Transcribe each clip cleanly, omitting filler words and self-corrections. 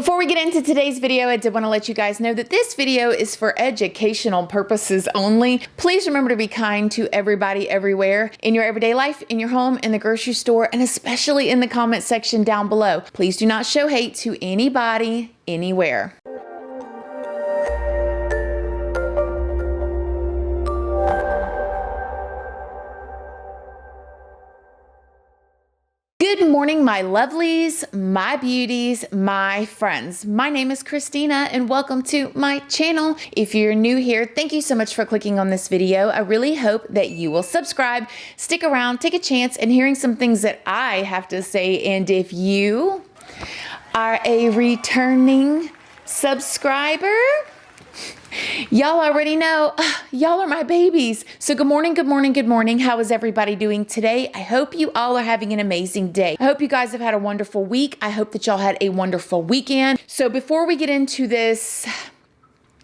Before we get into today's video, I did want to let you guys know that this video is for educational purposes only. Please remember to be kind to everybody everywhere in your everyday life, in your home, in the grocery store, and especially in the comment section down below. Please do not show hate to anybody, anywhere. Good morning, my lovelies, my beauties, my friends. My name is Christina and welcome to my channel. If you're new here, thank you so much for clicking on this video. I really hope that you will subscribe, stick around, take a chance in hearing some things that I have to say. And if you are a returning subscriber, y'all already know, y'all are my babies. So good morning, good morning, good morning. How is everybody doing today? I hope you all are having an amazing day. I hope you guys have had a wonderful week. I hope that y'all had a wonderful weekend. So before we get into this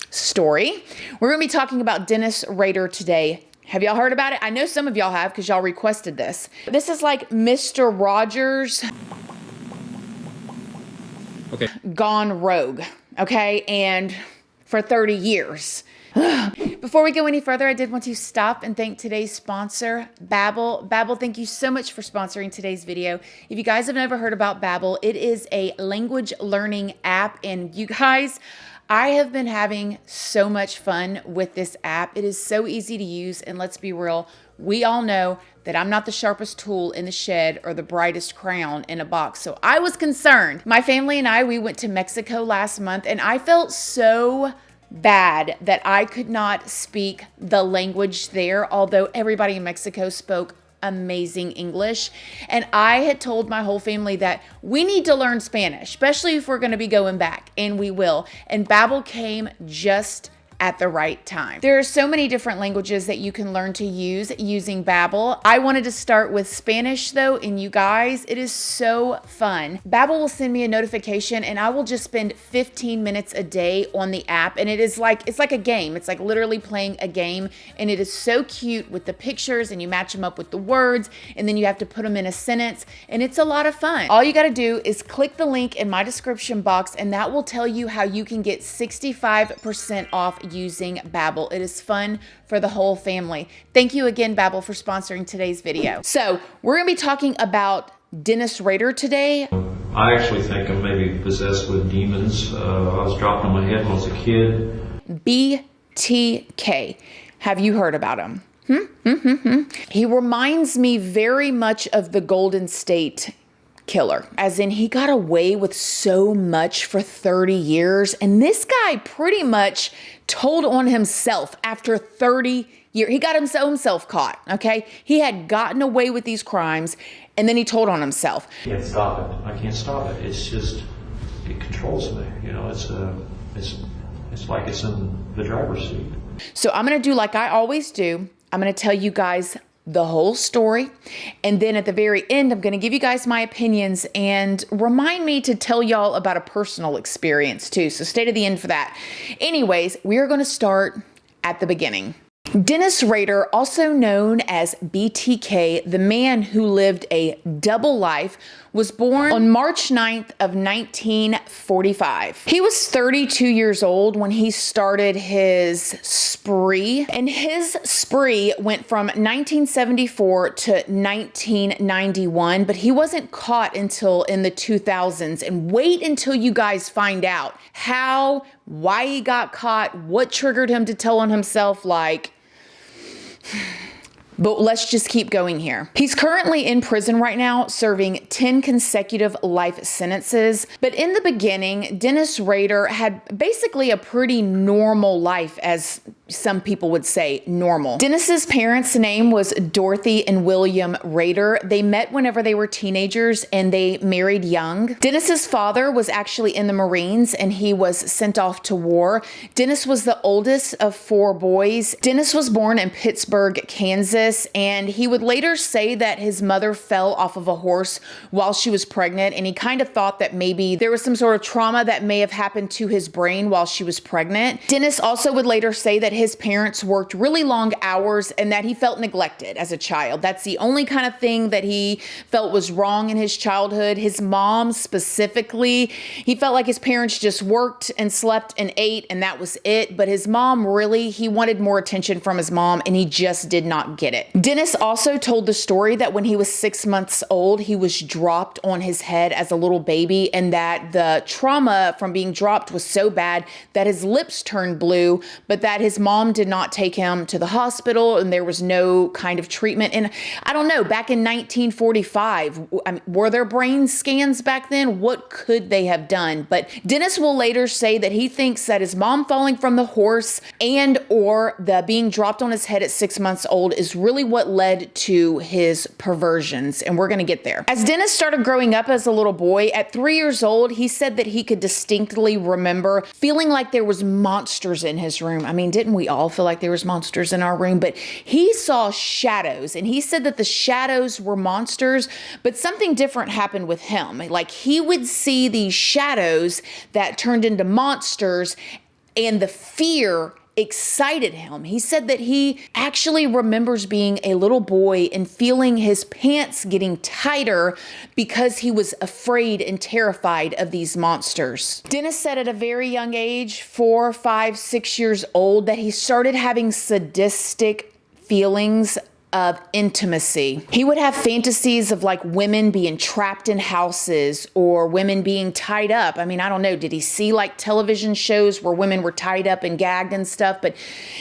story, we're going to be talking about Dennis Rader today. Have y'all heard about it? I know some of y'all have because y'all requested this. This is like Mr. Rogers gone rogue, okay? And for 30 years. Before we go any further, I did want to stop and thank today's sponsor, Babbel. Babbel, thank you so much for sponsoring today's video. If you guys have never heard about Babbel, it is a language learning app. And you guys, I have been having so much fun with this app. It is so easy to use. And let's be real, we all know that I'm not the sharpest tool in the shed or the brightest crown in a box. So I was concerned. My family and I, we went to Mexico last month and I felt so bad that I could not speak the language there, although everybody in Mexico spoke amazing English. And I had told my whole family that we need to learn Spanish, especially if we're going to be going back, and we will. And Babbel came just at the right time. There are so many different languages that you can learn to use using Babbel. I wanted to start with Spanish though, and you guys, it is so fun. Babbel will send me a notification and I will just spend 15 minutes a day on the app, and it's like a game. It's like literally playing a game, and it is so cute with the pictures, and you match them up with the words, and then you have to put them in a sentence, and it's a lot of fun. All you got to do is click the link in my description box, and that will tell you how you can get 65% off using Babbel. It is fun for the whole family. Thank you again, Babbel, for sponsoring today's video. So we're going to be talking about Dennis Rader today. I actually think I'm maybe possessed with demons. I was dropped on my head when I was a kid. BTK. Have you heard about him? He reminds me very much of the Golden State Killer, as in he got away with so much for 30 years. And this guy pretty much told on himself after 30 years. He got himself caught, okay? He had gotten away with these crimes, and then he told on himself. I can't stop it. I can't stop it. It's just, it controls me. You know, it's like it's in the driver's seat. So I'm going to do like I always do. I'm going to tell you guys the whole story. And then at the very end, I'm going to give you guys my opinions and remind me to tell y'all about a personal experience too. So stay to the end for that. Anyways, we are going to start at the beginning. Dennis Rader, also known as BTK, the man who lived a double life, was born on March 9th of 1945. He was 32 years old when he started his spree, and his spree went from 1974 to 1991, but he wasn't caught until in the 2000s. And wait until you guys find out how, why he got caught, what triggered him to tell on himself, but let's just keep going here. He's currently in prison right now, serving 10 consecutive life sentences. But in the beginning, Dennis Rader had basically a pretty normal life, as some people would say normal. Dennis's parents' name was Dorothy and William Rader. They met whenever they were teenagers and they married young. Dennis's father was actually in the Marines and he was sent off to war. Dennis was the oldest of 4 boys. Dennis was born in Pittsburgh, Kansas. this, and he would later say that his mother fell off of a horse while she was pregnant, and he kind of thought that maybe there was some sort of trauma that may have happened to his brain while she was pregnant. Dennis also would later say that his parents worked really long hours and that he felt neglected as a child. That's the only kind of thing that he felt was wrong in his childhood. His mom specifically, he felt like his parents just worked and slept and ate and that was it. But his mom, really, he wanted more attention from his mom and he just did not get it. Dennis also told the story that when he was 6 months old, he was dropped on his head as a little baby, and that the trauma from being dropped was so bad that his lips turned blue, but that his mom did not take him to the hospital and there was no kind of treatment. And I don't know, back in 1945, were there brain scans back then? What could they have done? But Dennis will later say that he thinks that his mom falling from the horse and or the being dropped on his head at 6 months old is really what led to his perversions. And we're going to get there. As Dennis started growing up as a little boy, at 3 years old, he said that he could distinctly remember feeling like there was monsters in his room. I mean, didn't we all feel like there was monsters in our room? But he saw shadows, and he said that the shadows were monsters, but something different happened with him. Like, he would see these shadows that turned into monsters, and the fear excited him. He said that he actually remembers being a little boy and feeling his pants getting tighter because he was afraid and terrified of these monsters. Dennis said at a very young age, 4, 5, 6 years old, that he started having sadistic feelings of intimacy. He would have fantasies of like women being trapped in houses or women being tied up. I mean, I don't know. Did he see like television shows where women were tied up and gagged and stuff? But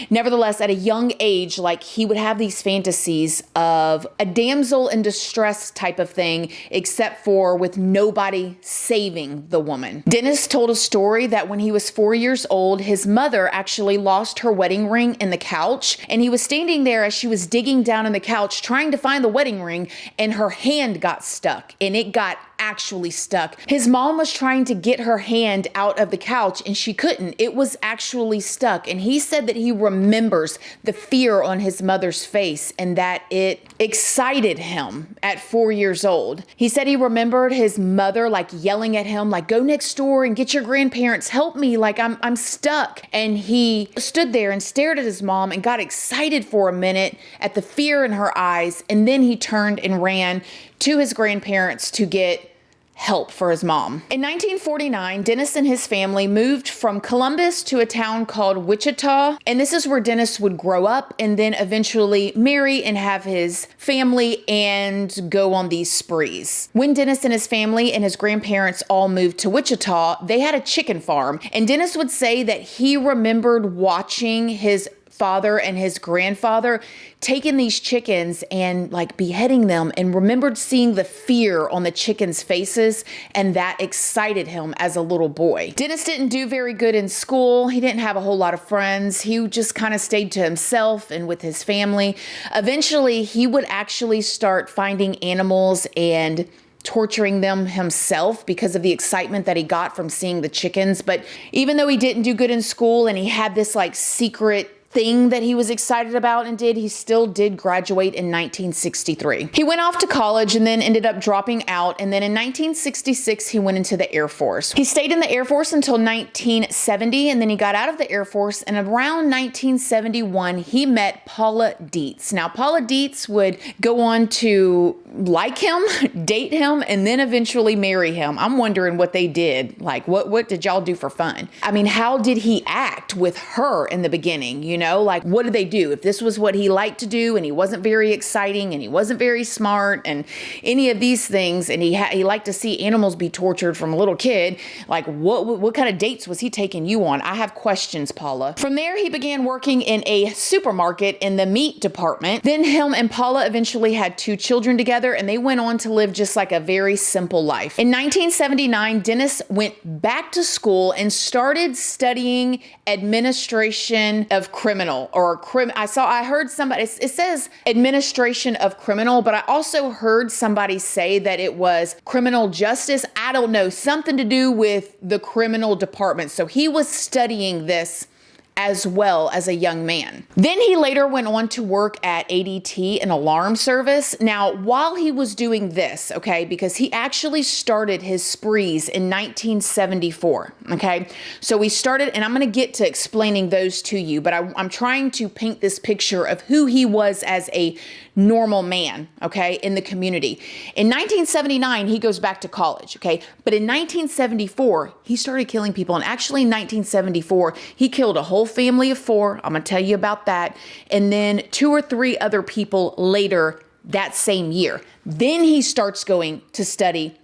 nevertheless, at a young age, like he would have these fantasies of a damsel in distress type of thing, except for with nobody saving the woman. Dennis told a story that when he was 4 years old, his mother actually lost her wedding ring in the couch, and he was standing there as she was digging down on the couch trying to find the wedding ring, and her hand got stuck, and it got actually stuck. His mom was trying to get her hand out of the couch and she couldn't. It was actually stuck. And he said that he remembers the fear on his mother's face and that it excited him at 4 years old. He said he remembered his mother like yelling at him, like, go next door and get your grandparents, help me, like I'm stuck. And he stood there and stared at his mom and got excited for a minute at the fear in her eyes. And then he turned and ran to his grandparents to get help for his mom. In 1949, Dennis and his family moved from Columbus to a town called Wichita, and this is where Dennis would grow up and then eventually marry and have his family and go on these sprees. When Dennis and his family and his grandparents all moved to Wichita, they had a chicken farm, and Dennis would say that he remembered watching his father and his grandfather taking these chickens and like beheading them, and remembered seeing the fear on the chickens' faces, and that excited him as a little boy. Dennis didn't do very good in school. He didn't have a whole lot of friends. He just kind of stayed to himself and with his family. Eventually, he would actually start finding animals and torturing them himself because of the excitement that he got from seeing the chickens. But even though he didn't do good in school and he had this like secret thing that he was excited about and did, he still did graduate in 1963. He went off to college and then ended up dropping out, and then in 1966 he went into the Air Force. He stayed in the Air Force until 1970, and then he got out of the Air Force, and around 1971 he met Paula Dietz. Now Paula Dietz would go on to like him, date him, and then eventually marry him. I'm wondering what they did. Like, what did y'all do for fun? I mean, how did he act with her in the beginning? You know, like, what did they do? If this was what he liked to do and he wasn't very exciting and he wasn't very smart and any of these things, and he liked to see animals be tortured from a little kid, like what kind of dates was he taking you on? I have questions, Paula. From there, he began working in a supermarket in the meat department. Then him and Paula eventually had 2 children together, and they went on to live just like a very simple life. In 1979, Dennis went back to school and started studying administration of criminal or I heard somebody, it says administration of criminal, but I also heard somebody say that it was criminal justice. I don't know, something to do with the criminal department. So he was studying this as well as a young man. Then he later went on to work at ADT, an alarm service. Now, while he was doing this, okay, because he actually started his sprees in 1974, okay? So we started, and I'm going to get to explaining those to you, but I'm trying to paint this picture of who he was as a normal man, okay, in the community. In 1979, he goes back to college, okay? But in 1974, he started killing people. And actually in 1974, he killed a whole family of 4. I'm going to tell you about that. And then 2 or 3 other people later that same year. Then he starts going to study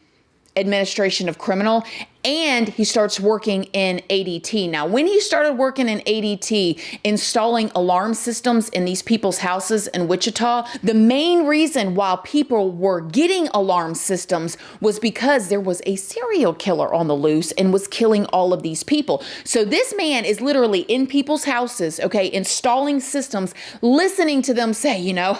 administration of criminal, and he starts working in ADT. Now, when he started working in ADT, installing alarm systems in these people's houses in Wichita, the main reason why people were getting alarm systems was because there was a serial killer on the loose and was killing all of these people. So this man is literally in people's houses, okay, installing systems, listening to them say, you know,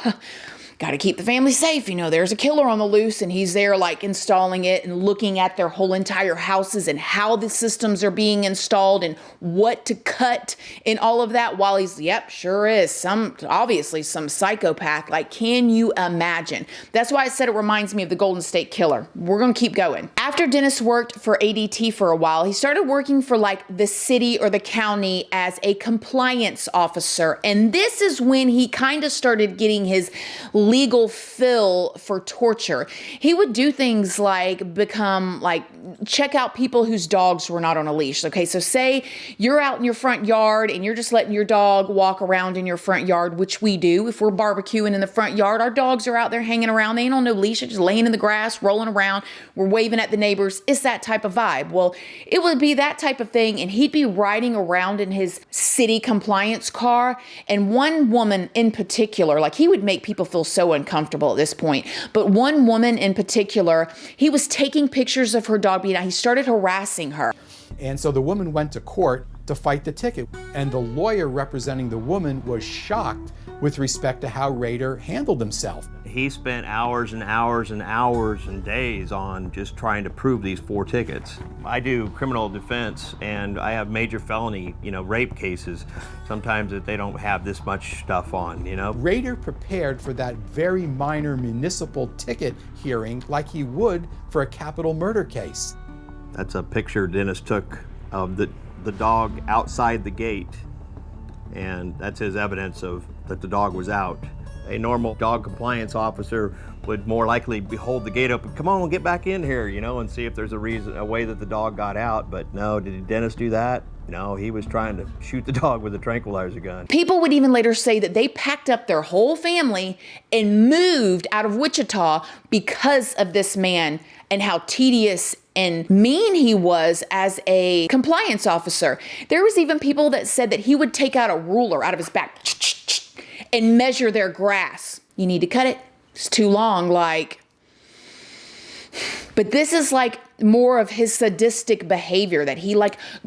got to keep the family safe. You know, there's a killer on the loose, and he's there like installing it and looking at their whole entire houses and how the systems are being installed and what to cut and all of that while he's, yep, sure is obviously some psychopath. Like, can you imagine? That's why I said it reminds me of the Golden State Killer. We're going to keep going. After Dennis worked for ADT for a while, he started working for like the city or the county as a compliance officer. And this is when he kind of started getting his legal fill for torture. He would do things like check out people whose dogs were not on a leash. Okay, so say you're out in your front yard and you're just letting your dog walk around in your front yard, which we do. If we're barbecuing in the front yard, our dogs are out there hanging around. They ain't on no leash. They're just laying in the grass, rolling around. We're waving at the neighbors. It's that type of vibe. Well, it would be that type of thing, and he'd be riding around in his city compliance car, and one woman in particular, like, he would make people feel so uncomfortable at this point. But one woman in particular, he was taking pictures of her dog being out. He started harassing her. And so the woman went to court to fight the ticket. And the lawyer representing the woman was shocked with respect to how Rader handled himself. He spent hours and hours and hours and days on just trying to prove these 4 tickets. I do criminal defense, and I have major felony, rape cases. Sometimes that they don't have this much stuff on, Rader prepared for that very minor municipal ticket hearing like he would for a capital murder case. That's a picture Dennis took of the dog outside the gate, and that's his evidence of that the dog was out. A normal dog compliance officer would more likely hold the gate open, come on, we'll get back in here, and see if there's a way that the dog got out. But no, did Dennis do that? No, he was trying to shoot the dog with a tranquilizer gun. People would even later say that they packed up their whole family and moved out of Wichita because of this man and how tedious and mean he was as a compliance officer. There was even people that said that he would take out a ruler out of his back and measure their grass. You need to cut it. It's too long, But this is more of his sadistic behavior, that he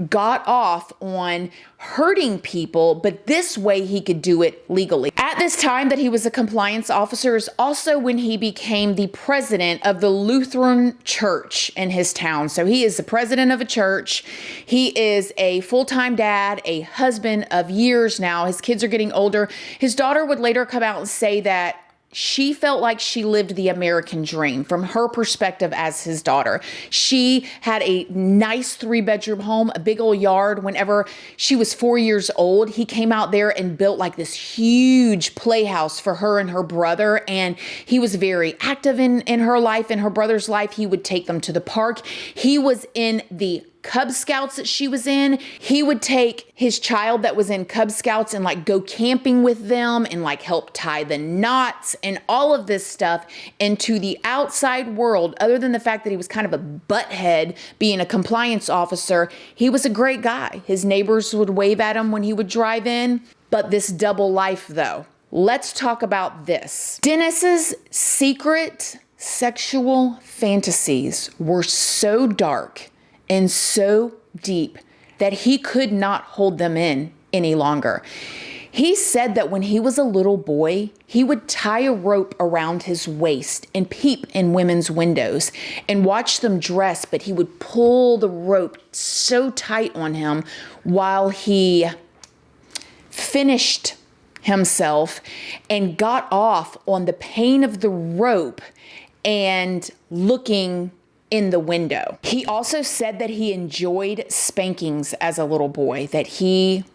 got off on hurting people, but this way he could do it legally. At this time that he was a compliance officer is also when he became the president of the Lutheran church in his town. So he is the president of a church. He is a full-time dad, a husband of years now. His kids are getting older. His daughter would later come out and say that she felt like she lived the American dream from her perspective as his daughter. She had a nice 3-bedroom home, a big old yard. Whenever she was 4 years old, he came out there and built this huge playhouse for her and her brother. And he was very active in her life, in her brother's life. He would take them to the park. He was in the Cub Scouts that she was in. He would take his child that was in Cub Scouts and go camping with them and help tie the knots and all of this stuff into the outside world. Other than the fact that he was kind of a butthead being a compliance officer, he was a great guy. His neighbors would wave at him when he would drive in. But this double life though, let's talk about this. Dennis's secret sexual fantasies were so dark and so deep that he could not hold them in any longer. He said that when he was a little boy, he would tie a rope around his waist and peep in women's windows and watch them dress, but he would pull the rope so tight on him while he finished himself and got off on the pane of the rope and looking in the window. He also said that he enjoyed spankings as a little boy, that he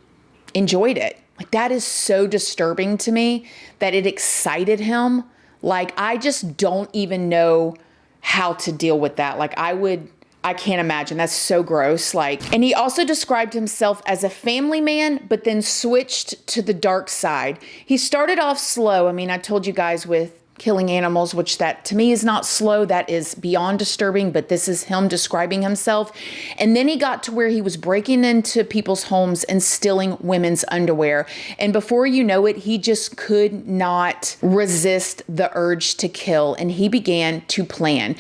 enjoyed it. Like, that is so disturbing to me that it excited him. Like, I just don't even know how to deal with that. Like, I can't imagine. That's so gross. Like, and he also described himself as a family man, but then switched to the dark side. He started off slow. I mean, I told you guys with killing animals, which that to me is not slow. That is beyond disturbing, but this is him describing himself. And then he got to where he was breaking into people's homes and stealing women's underwear. And before you know it, he just could not resist the urge to kill, and he began to plan.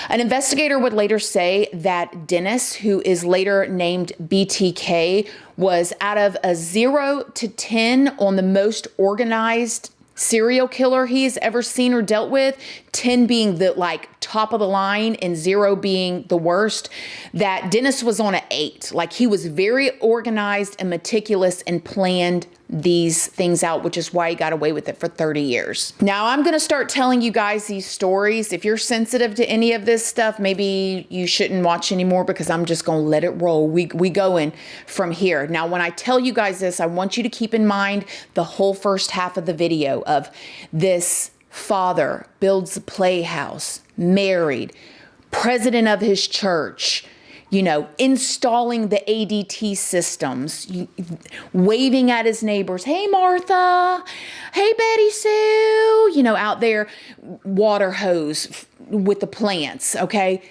An investigator would later say that Dennis, who is later named BTK, was out of a 0 to 10 on the most organized serial killer he's ever seen or dealt with, 10 being the like top of the line and 0 being the worst, that Dennis was on an 8. Like, he was very organized and meticulous and planned these things out, which is why he got away with it for 30 years. Now, I'm going to start telling you guys these stories. If you're sensitive to any of this stuff, maybe you shouldn't watch anymore, because I'm just going to let it roll. We going from here. Now, when I tell you guys this, I want you to keep in mind the whole first half of the video of this father builds a playhouse, married, president of his church, you know, installing the ADT systems, waving at his neighbors, hey, Martha, hey, Betty Sue, you know, out there, water hose with the plants, okay?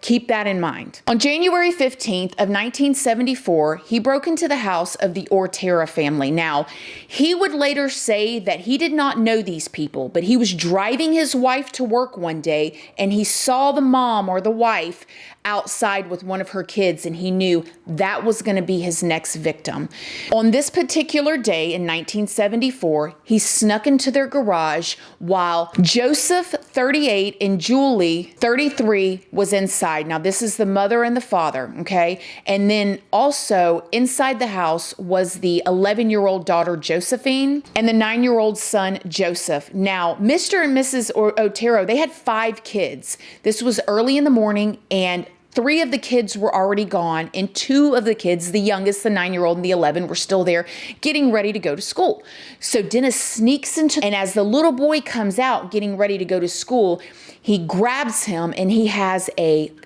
Keep that in mind. On January 15th of 1974, he broke into the house of the Otero family. Now, he would later say that he did not know these people, but he was driving his wife to work one day and he saw the mom or the wife outside with one of her kids, and he knew that was going to be his next victim. On this particular day in 1974, he snuck into their garage while Joseph, 38, and Julie, 33, was inside. Now, this is the mother and the father, okay? And then also inside the house was the 11-year-old daughter, Josephine, and the 9-year-old son, Joseph. Now, Mr. and Mrs. Otero, they had 5 kids. This was early in the morning, and 3 of the kids were already gone, and 2 of the kids, the youngest, the 9-year-old and the 11, were still there getting ready to go to school. So Dennis sneaks into, and as the little boy comes out getting ready to go to school, he grabs him and he has a gun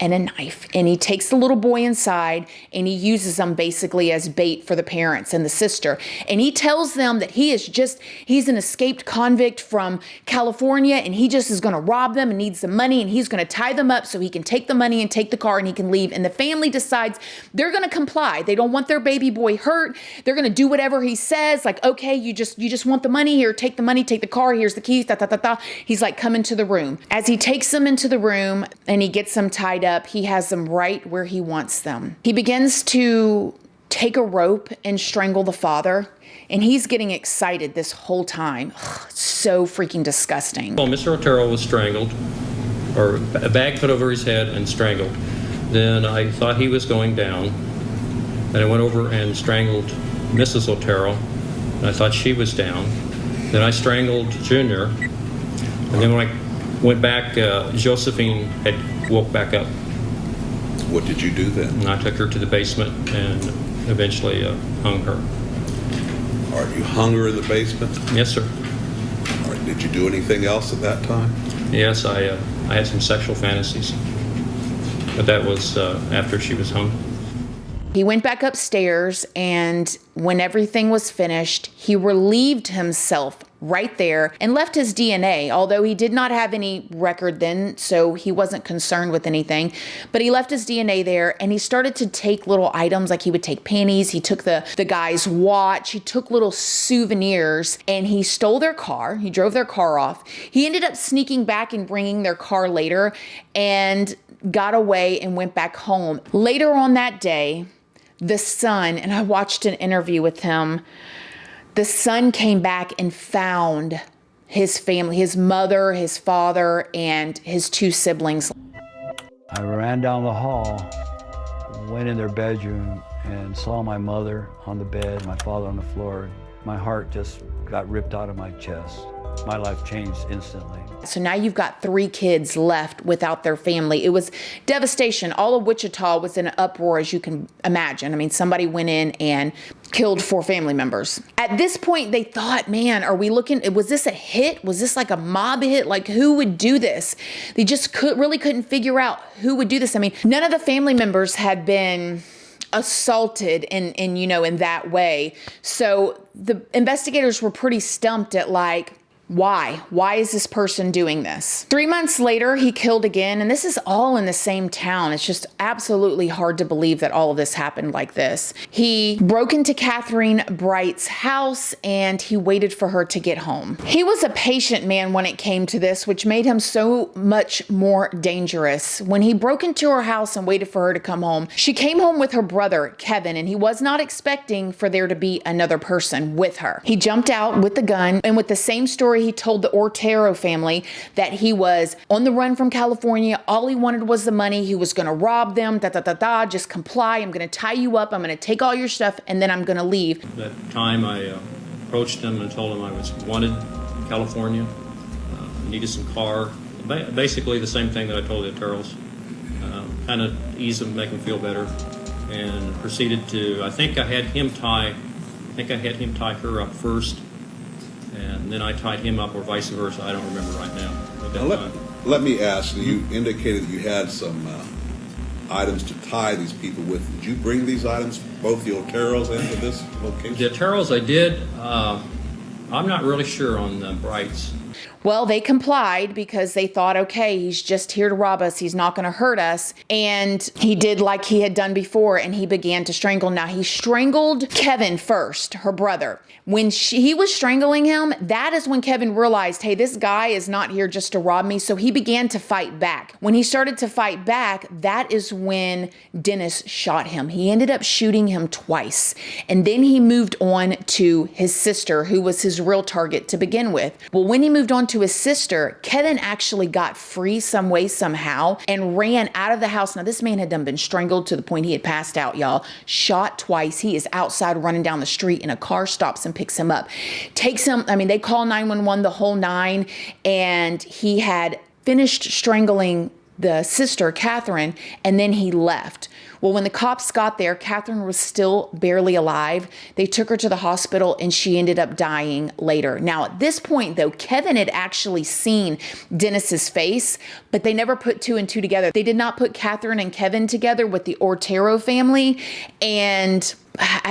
and a knife, and he takes the little boy inside and he uses them basically as bait for the parents and the sister. And he tells them that he's an escaped convict from California, and he just is going to rob them and needs the money, and he's going to tie them up so he can take the money and take the car and he can leave. And the family decides they're going to comply. They don't want their baby boy hurt. They're going to do whatever he says. Like, okay, you just want the money here, take the money, take the car, here's the keys, He's like, come into the room. As he takes them into the room and he gets them tied up, he has them right where he wants them. He begins to take a rope and strangle the father, and he's getting excited this whole time. Ugh, it's so freaking disgusting. Well, Mr. Otero was strangled, or a bag put over his head and strangled. Then I thought he was going down, and I went over and strangled Mrs. Otero, and I thought she was down. Then I strangled Junior, and then when I went back, Josephine had woke back up. What did you do then? And I took her to the basement and eventually hung her. All right, you hung her in the basement? Yes, sir. All right, did you do anything else at that time? Yes, I had some sexual fantasies, but that was after she was hung. He went back upstairs, and when everything was finished, he relieved himself right there and left his DNA, although he did not have any record then, so he wasn't concerned with anything. But he left his DNA there, and he started to take little items, like he would take panties, he took the guy's watch, he took little souvenirs, and he stole their car. He drove their car off. He ended up sneaking back and bringing their car later, and got away and went back home. Later on that day, the son, and I watched an interview with him, the son came back and found his family, his mother, his father, and his 2 siblings. I ran down the hall, went in their bedroom and saw my mother on the bed, my father on the floor. My heart just got ripped out of my chest. My life changed instantly. So now you've got 3 kids left without their family. It was devastation. All of Wichita was in an uproar, as you can imagine. I mean, somebody went in and killed 4 family members. At this point, they thought, man, was this a hit? Was this like a mob hit? Like, who would do this? They just really couldn't figure out who would do this. I mean, none of the family members had been assaulted in that way. So the investigators were pretty stumped at like, why? Why is this person doing this? 3 months later, he killed again, and this is all in the same town. It's just absolutely hard to believe that all of this happened like this. He broke into Kathryn Bright's house, and he waited for her to get home. He was a patient man when it came to this, which made him so much more dangerous. When he broke into her house and waited for her to come home, she came home with her brother, Kevin, and he was not expecting for there to be another person with her. He jumped out with the gun, and with the same story he told the Otero family, that he was on the run from California. All he wanted was the money. He was going to rob them. Just comply. I'm going to tie you up. I'm going to take all your stuff, and then I'm going to leave. That time I approached him and told him I was wanted in California, needed some car. Basically the same thing that I told the Oteros. Kind of ease him, make him feel better, and proceeded to, I think I had him tie her up first, and then I tied him up, or vice versa. I don't remember right now. Let me ask, you indicated that you had some items to tie these people with. Did you bring these items, both the Oteros and to this location? The Oteros I did. I'm not really sure on the Brights. Well, they complied because they thought, okay, he's just here to rob us. He's not going to hurt us. And he did like he had done before, and he began to strangle. Now, he strangled Kevin first, her brother. When he was strangling him, that is when Kevin realized, hey, this guy is not here just to rob me. So he began to fight back. When he started to fight back, that is when Dennis shot him. He ended up shooting him twice. And then he moved on to his sister, who was his real target to begin with. Well, when he moved on to his sister, Kevin actually got free some way, somehow, and ran out of the house. Now, this man had been strangled to the point he had passed out, y'all. Shot twice. He is outside running down the street, and a car stops and picks him up. Takes him, they call 911, the whole 9, and he had finished strangling the sister, Kathryn, and then he left. Well, when the cops got there, Kathryn was still barely alive. They took her to the hospital, and she ended up dying later. Now, at this point, though, Kevin had actually seen Dennis's face, but they never put 2 and 2 together. They did not put Kathryn and Kevin together with the Otero family, and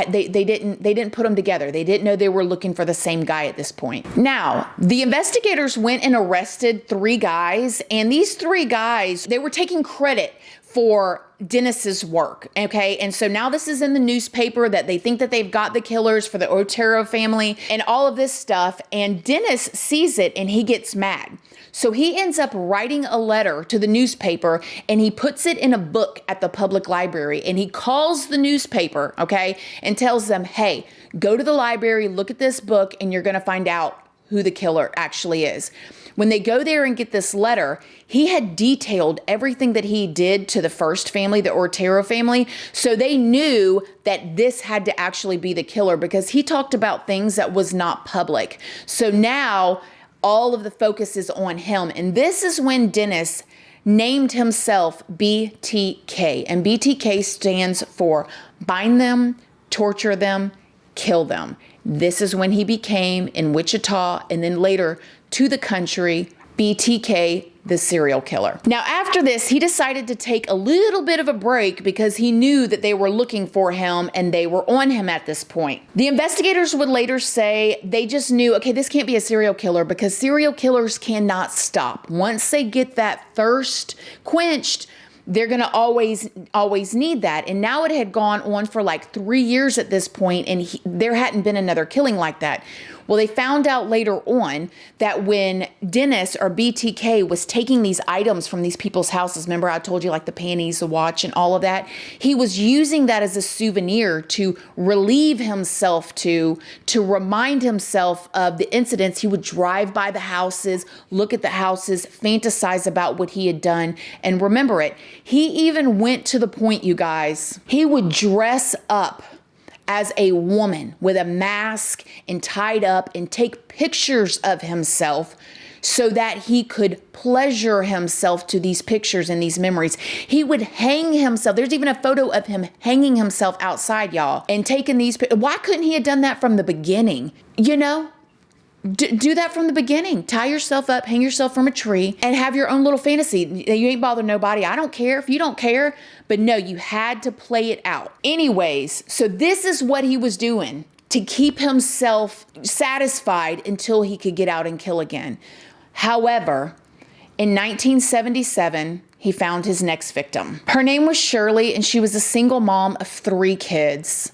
they didn't put them together. They didn't know they were looking for the same guy at this point. Now, the investigators went and arrested 3 guys, and these 3 guys, they were taking credit for Dennis's work, okay? And so now this is in the newspaper that they think that they've got the killers for the Otero family and all of this stuff, and Dennis sees it and he gets mad. So he ends up writing a letter to the newspaper, and he puts it in a book at the public library, and he calls the newspaper, okay, and tells them, hey, go to the library, look at this book, and you're gonna find out who the killer actually is. When they go there and get this letter, he had detailed everything that he did to the first family, the Otero family. So they knew that this had to actually be the killer, because he talked about things that was not public. So now all of the focus is on him. And this is when Dennis named himself BTK. And BTK stands for bind them, torture them, kill them. This is when he became, in Wichita and then later to the country, BTK, the serial killer. Now, after this, he decided to take a little bit of a break because he knew that they were looking for him and they were on him at this point. The investigators would later say they just knew, okay, this can't be a serial killer, because serial killers cannot stop. Once they get that thirst quenched, they're going to always need that. And now it had gone on for like 3 years at this point, and there hadn't been another killing like that. Well, they found out later on that when Dennis or BTK was taking these items from these people's houses, remember I told you like the panties, the watch and all of that, he was using that as a souvenir to relieve himself to remind himself of the incidents. He would drive by the houses, look at the houses, fantasize about what he had done and remember it. He even went to the point, you guys, he would dress up as a woman with a mask and tied up and take pictures of himself so that he could pleasure himself to these pictures and these memories. He would hang himself. There's even a photo of him hanging himself outside, y'all, and taking these. Why couldn't he have done that from the beginning? You know? Do that from the beginning. Tie yourself up, hang yourself from a tree, and have your own little fantasy. You ain't bothering nobody. I don't care if you don't care. But no, you had to play it out. Anyways, so this is what he was doing to keep himself satisfied until he could get out and kill again. However, in 1977, he found his next victim. Her name was Shirley, and she was a single mom of 3 kids.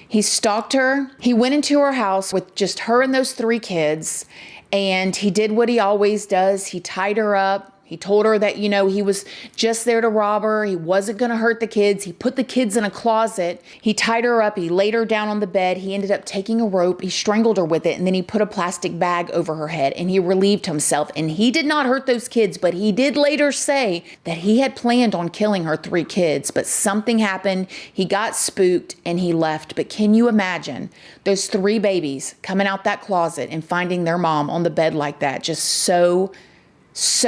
He stalked her. He went into her house with just her and those 3 kids, and he did what he always does. He tied her up. He told her that, you know, he was just there to rob her. He wasn't going to hurt the kids. He put the kids in a closet. He tied her up. He laid her down on the bed. He ended up taking a rope. He strangled her with it. And then he put a plastic bag over her head and he relieved himself. And he did not hurt those kids, but he did later say that he had planned on killing her 3 kids. But something happened. He got spooked and he left. But can you imagine those 3 babies coming out that closet and finding their mom on the bed like that? Just so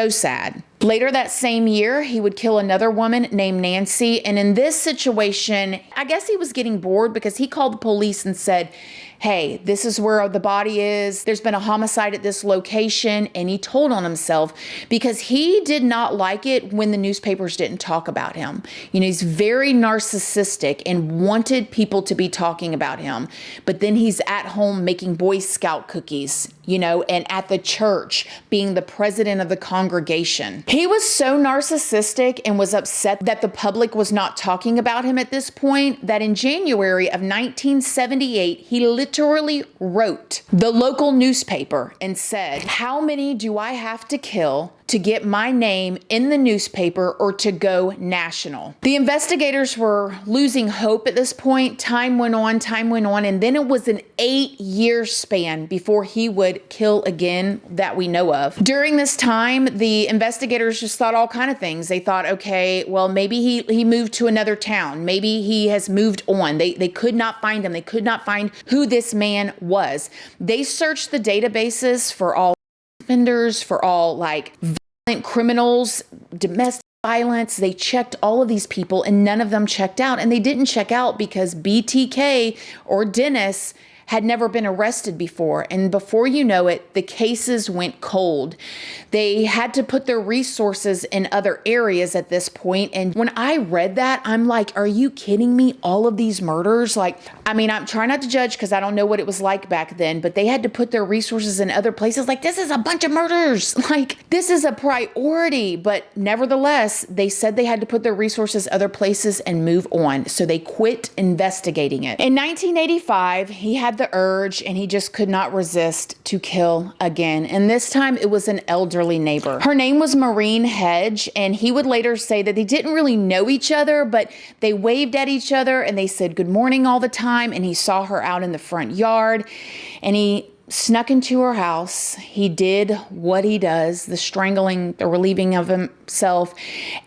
sad. Later that same year, he would kill another woman named Nancy. And in this situation, I guess he was getting bored because he called the police and said, hey, this is where the body is. There's been a homicide at this location. And he told on himself because he did not like it when the newspapers didn't talk about him. You know, he's very narcissistic and wanted people to be talking about him. But then he's at home making Boy Scout cookies, you know, and at the church being the president of the congregation. He was so narcissistic and was upset that the public was not talking about him at this point that in January of 1978, he literally wrote the local newspaper and said, how many do I have to kill to get my name in the newspaper or to go national? The investigators were losing hope at this point. Time went on, and then it was an 8-year span before he would kill again that we know of. During this time, the investigators just thought all kind of things. They thought, okay, well, maybe he moved to another town. Maybe he has moved on. They could not find him. They could not find who this man was. They searched the databases for all offenders, for all like violent criminals, domestic violence. They checked all of these people and none of them checked out. And they didn't check out because BTK or Dennis had never been arrested before. And before you know it, the cases went cold. They had to put their resources in other areas at this point. And when I read that, I'm like, are you kidding me? All of these murders? Like, I mean, I'm trying not to judge because I don't know what it was like back then, but they had to put their resources in other places. Like, this is a bunch of murders. Like, this is a priority. But nevertheless, they said they had to put their resources other places and move on. So they quit investigating it. In 1985, he had the urge and he just could not resist to kill again. And this time it was an elderly neighbor. Her name was Maureen Hedge, and he would later say that they didn't really know each other, but they waved at each other and they said good morning all the time. And he saw her out in the front yard and he snuck into her house. He did what he does, the strangling, the relieving of himself.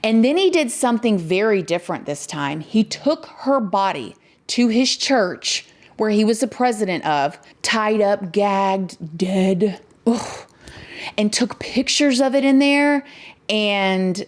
And then he did something very different this time. He took her body to his church where he was the president of, tied up, gagged, dead, and took pictures of it in there. And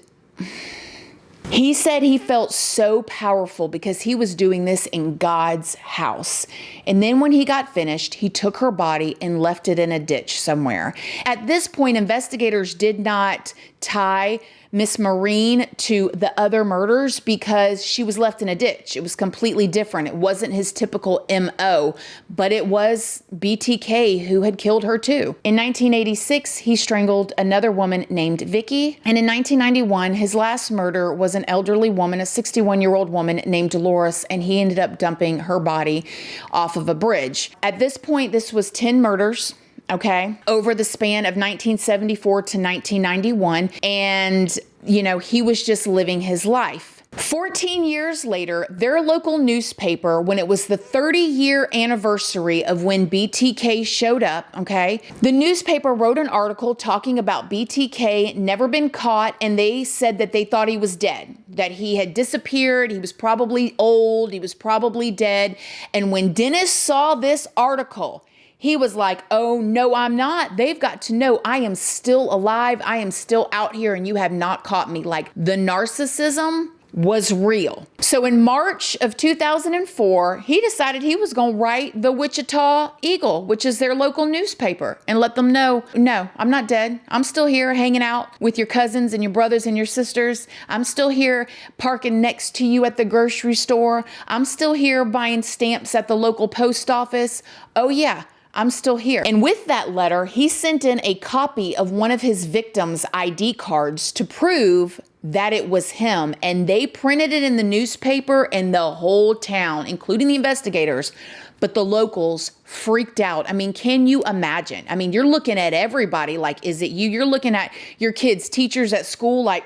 he said he felt so powerful because he was doing this in God's house. And then when he got finished, he took her body and left it in a ditch somewhere. At this point, investigators did not tie Miss Maureen to the other murders because she was left in a ditch. It was completely different. It wasn't his typical MO, but it was BTK who had killed her too. In 1986, he strangled another woman named Vicky. And in 1991, his last murder was an elderly woman, a 61-year-old woman named Dolores, and he ended up dumping her body off of a bridge. At this point, this was 10 murders. Okay, over the span of 1974 to 1991. And, you know, he was just living his life. 14 years later, their local newspaper, when it was the 30-year anniversary of when BTK showed up, okay, the newspaper wrote an article talking about BTK never been caught, and they said that they thought he was dead, that he had disappeared, he was probably old, he was probably dead. And when Dennis saw this article, he was like, oh, no, I'm not. They've got to know I am still alive. I am still out here, and you have not caught me. Like, the narcissism was real. So in March of 2004, he decided he was going to write the Wichita Eagle, which is their local newspaper, and let them know, no, I'm not dead. I'm still here hanging out with your cousins and your brothers and your sisters. I'm still here parking next to you at the grocery store. I'm still here buying stamps at the local post office. Oh, yeah. I'm still here. And with that letter, he sent in a copy of one of his victims' ID cards to prove that it was him. And they printed it in the newspaper, and the whole town, including the investigators, but the locals freaked out. I mean, can you imagine? I mean, you're looking at everybody like, is it you? You're looking at your kids, teachers at school like,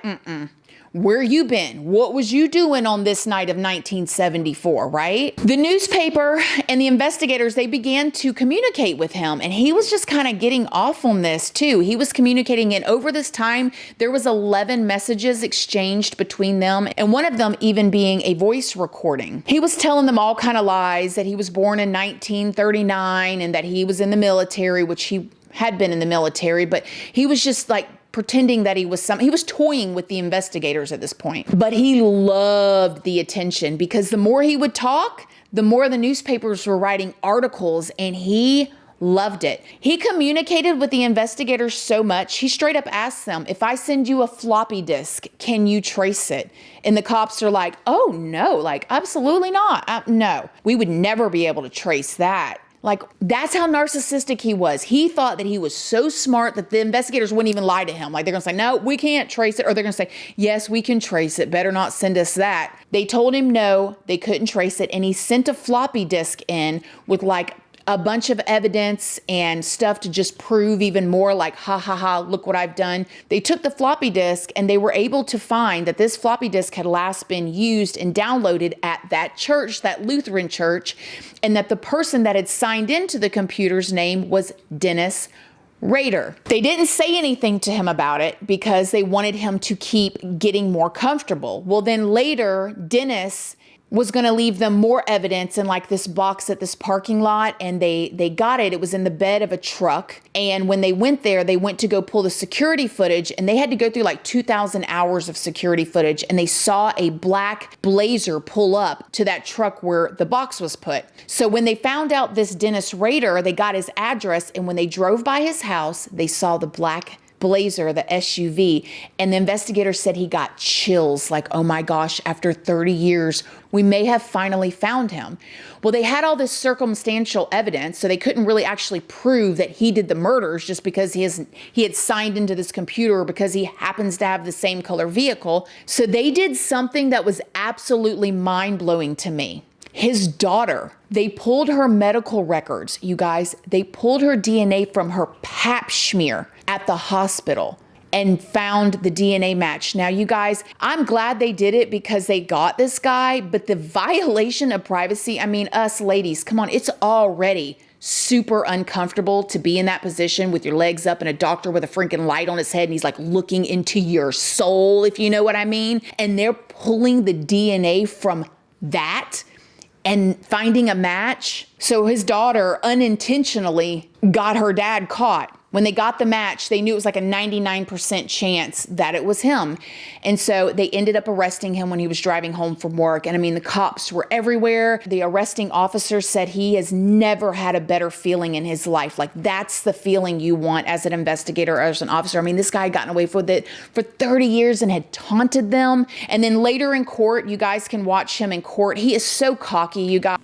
where you been? What was you doing on this night of 1974, right? The newspaper and the investigators, they began to communicate with him, and he was just kind of getting off on this too. He was communicating, and over this time, there was 11 messages exchanged between them, and one of them even being a voice recording. He was telling them all kind of lies, that he was born in 1939 and that he was in the military, which he had been in the military, but he was just like pretending that he was toying with the investigators at this point. But he loved the attention, because the more he would talk, the more the newspapers were writing articles, and he loved it. He communicated with the investigators so much, he straight up asked them, if I send you a floppy disk, can you trace it? And the cops are like, oh no, like absolutely not. No, we would never be able to trace that. Like, that's how narcissistic he was. He thought that he was so smart that the investigators wouldn't even lie to him. Like, they're going to say, no, we can't trace it. Or they're going to say, yes, we can trace it. Better not send us that. They told him no, they couldn't trace it. And he sent a floppy disk in with like a bunch of evidence and stuff to just prove even more, like, ha ha ha, look what I've done. They took the floppy disk, and they were able to find that this floppy disk had last been used and downloaded at that church, that Lutheran church, and that the person that had signed into the computer's name was Dennis Rader. They didn't say anything to him about it because they wanted him to keep getting more comfortable. Well, then later, Dennis was going to leave them more evidence in like this box at this parking lot, and they got it. It was in the bed of a truck. And when they went there, they went to go pull the security footage, and they had to go through like 2,000 hours of security footage, and they saw a black Blazer pull up to that truck where the box was put. So when they found out this Dennis Rader, they got his address, and when they drove by his house, they saw the black Blazer, the SUV, and the investigator said he got chills, like, oh my gosh, after 30 years, we may have finally found him. Well, they had all this circumstantial evidence, so they couldn't really actually prove that he did the murders just because he had signed into this computer, or because he happens to have the same color vehicle. So they did something that was absolutely mind-blowing to me. His daughter, they pulled her medical records, you guys. They pulled her DNA from her pap smear at the hospital and found the DNA match. Now, you guys, I'm glad they did it because they got this guy, but the violation of privacy, I mean, us ladies, come on, it's already super uncomfortable to be in that position with your legs up and a doctor with a freaking light on his head, and he's like looking into your soul, if you know what I mean. And they're pulling the DNA from that and finding a match. So his daughter unintentionally got her dad caught. When they got the match, they knew it was like a 99% chance that it was him. And so they ended up arresting him when he was driving home from work. And I mean, the cops were everywhere. The arresting officer said he has never had a better feeling in his life. Like, that's the feeling you want as an investigator or as an officer. I mean, this guy had gotten away with it for 30 years and had taunted them. And then later in court, you guys can watch him in court. He is so cocky, you guys.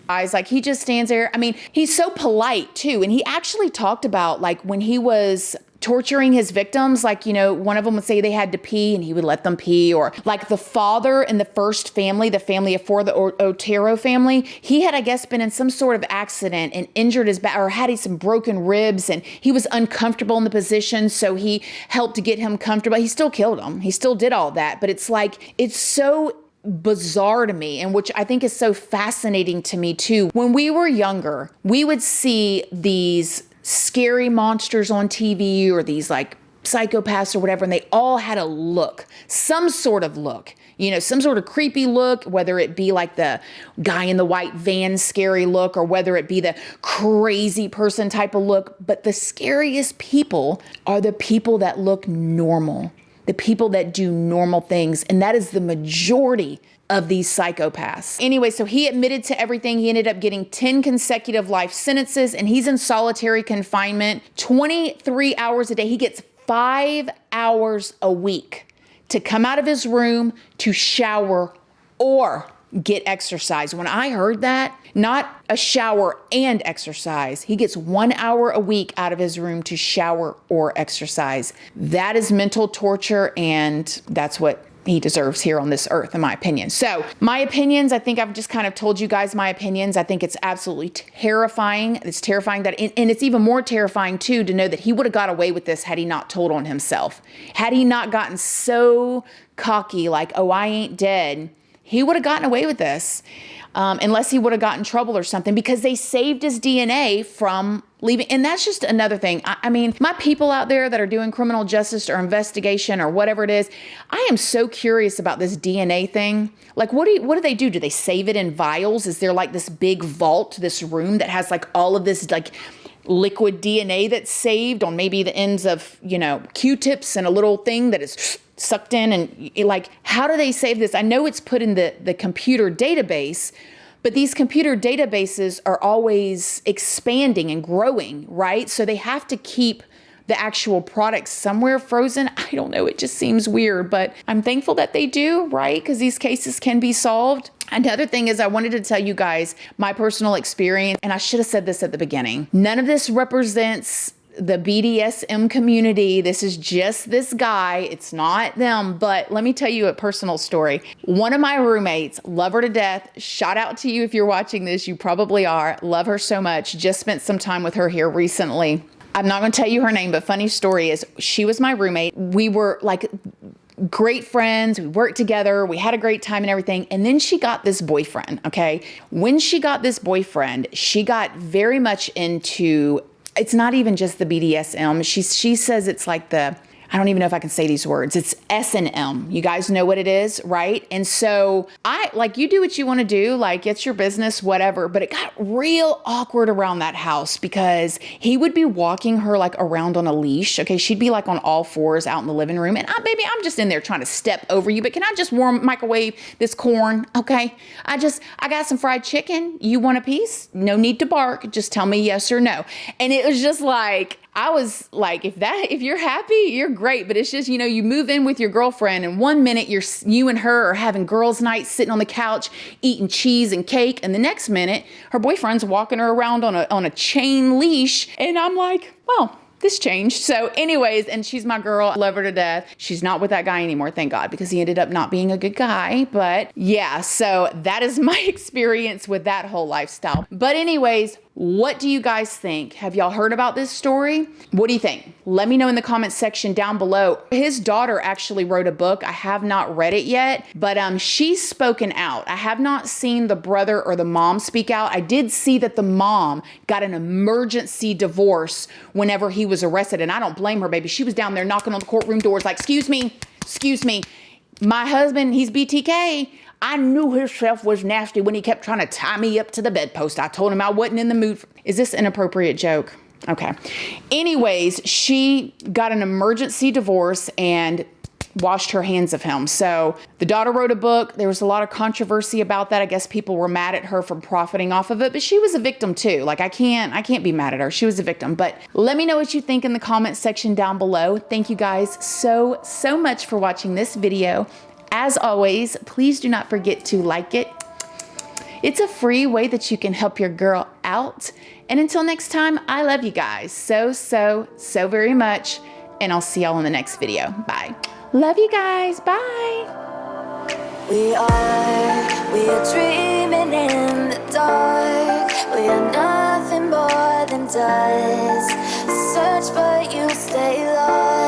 Guys, like, he just stands there. I mean, he's so polite too. And he actually talked about, like, when he was torturing his victims, like, you know, one of them would say they had to pee and he would let them pee. Or like the father in the first family, the family of four, the Otero family, he had, I guess, been in some sort of accident and injured his back, or had some broken ribs, and he was uncomfortable in the position. So he helped to get him comfortable. He still killed him. He still did all that. But it's like, it's so bizarre to me, and which I think is so fascinating to me too. When we were younger, we would see these scary monsters on TV, or these like psychopaths or whatever, and they all had a look, some sort of look, you know, some sort of creepy look, whether it be like the guy in the white van scary look, or whether it be the crazy person type of look. But the scariest people are the people that look normal, the people that do normal things. And that is the majority of these psychopaths. Anyway, so he admitted to everything. He ended up getting 10 consecutive life sentences, and he's in solitary confinement 23 hours a day. He gets 5 hours a week to come out of his room to shower or get exercise. When I heard that, not a shower and exercise, he gets 1 hour a week out of his room to shower or exercise. That is mental torture, and that's what he deserves here on this earth, in my opinion. So my opinions, I think I've just kind of told you guys my opinions. I think it's absolutely terrifying. It's terrifying that, and it's even more terrifying too, to know that he would have got away with this had he not told on himself. Had he not gotten so cocky, like, oh, I ain't dead, he would have gotten away with this, unless he would have gotten in trouble or something, because they saved his DNA from leaving. And that's just another thing. I mean, my people out there that are doing criminal justice or investigation or whatever it is, I am so curious about this DNA thing. Like, what do they do? Do they save it in vials? Is there like this big vault, this room that has like all of this like liquid DNA that's saved on maybe the ends of, you know, Q-tips, and a little thing that is sucked in? And like, how do they save this? I know it's put in the computer database, but these computer databases are always expanding and growing, right? So they have to keep the actual product somewhere frozen. I don't know. It just seems weird, but I'm thankful that they do, right? Because these cases can be solved. Another thing is, I wanted to tell you guys my personal experience, and I should have said this at the beginning. None of this represents the BDSM community. This is just this guy. It's not them. But let me tell you a personal story. One of my roommates, love her to death. Shout out to you if you're watching this. You probably are. Love her so much. Just spent some time with her here recently. I'm not going to tell you her name, but funny story is, she was my roommate. We were like great friends. We worked together. We had a great time and everything. And then she got this boyfriend. Okay. When she got this boyfriend, she got very much into, it's not even just the BDSM. She says it's like I don't even know if I can say these words. It's S&M. You guys know what it is, right? And so you do what you want to do, like, it's your business, whatever. But it got real awkward around that house, because he would be walking her like around on a leash. Okay. She'd be like on all fours out in the living room. And baby, I'm just in there trying to step over you, but can I just microwave this corn? Okay. I got some fried chicken. You want a piece? No need to bark. Just tell me yes or no. And it was just like, I was like, if you're happy, you're great. But it's just, you know, you move in with your girlfriend, and 1 minute you and her are having girls' night, sitting on the couch, eating cheese and cake. And the next minute, her boyfriend's walking her around on a chain leash. And I'm like, well, this changed. So anyways, and she's my girl. I love her to death. She's not with that guy anymore, thank God, because he ended up not being a good guy. But yeah, so that is my experience with that whole lifestyle. But anyways, what do you guys think? Have y'all heard about this story? What do you think? Let me know in the comments section down below. His daughter actually wrote a book. I have not read it yet, but she's spoken out. I have not seen the brother or the mom speak out. I did see that the mom got an emergency divorce whenever he was arrested, and I don't blame her, baby. She was down there knocking on the courtroom doors like, excuse me, my husband, he's BTK. I knew himself was nasty when he kept trying to tie me up to the bedpost. I told him I wasn't in the mood. Is this an appropriate joke? Okay. Anyways, she got an emergency divorce and washed her hands of him. So the daughter wrote a book. There was a lot of controversy about that. I guess people were mad at her for profiting off of it, but she was a victim too. Like I can't be mad at her. She was a victim. But let me know what you think in the comment section down below. Thank you guys so much for watching this video. As always, please do not forget to like it. It's a free way that you can help your girl out. And until next time, I love you guys so very much. And I'll see y'all in the next video. Bye. Love you guys. Bye. We are dreaming in the dark. We are nothing more than dust. Search but you stay lost.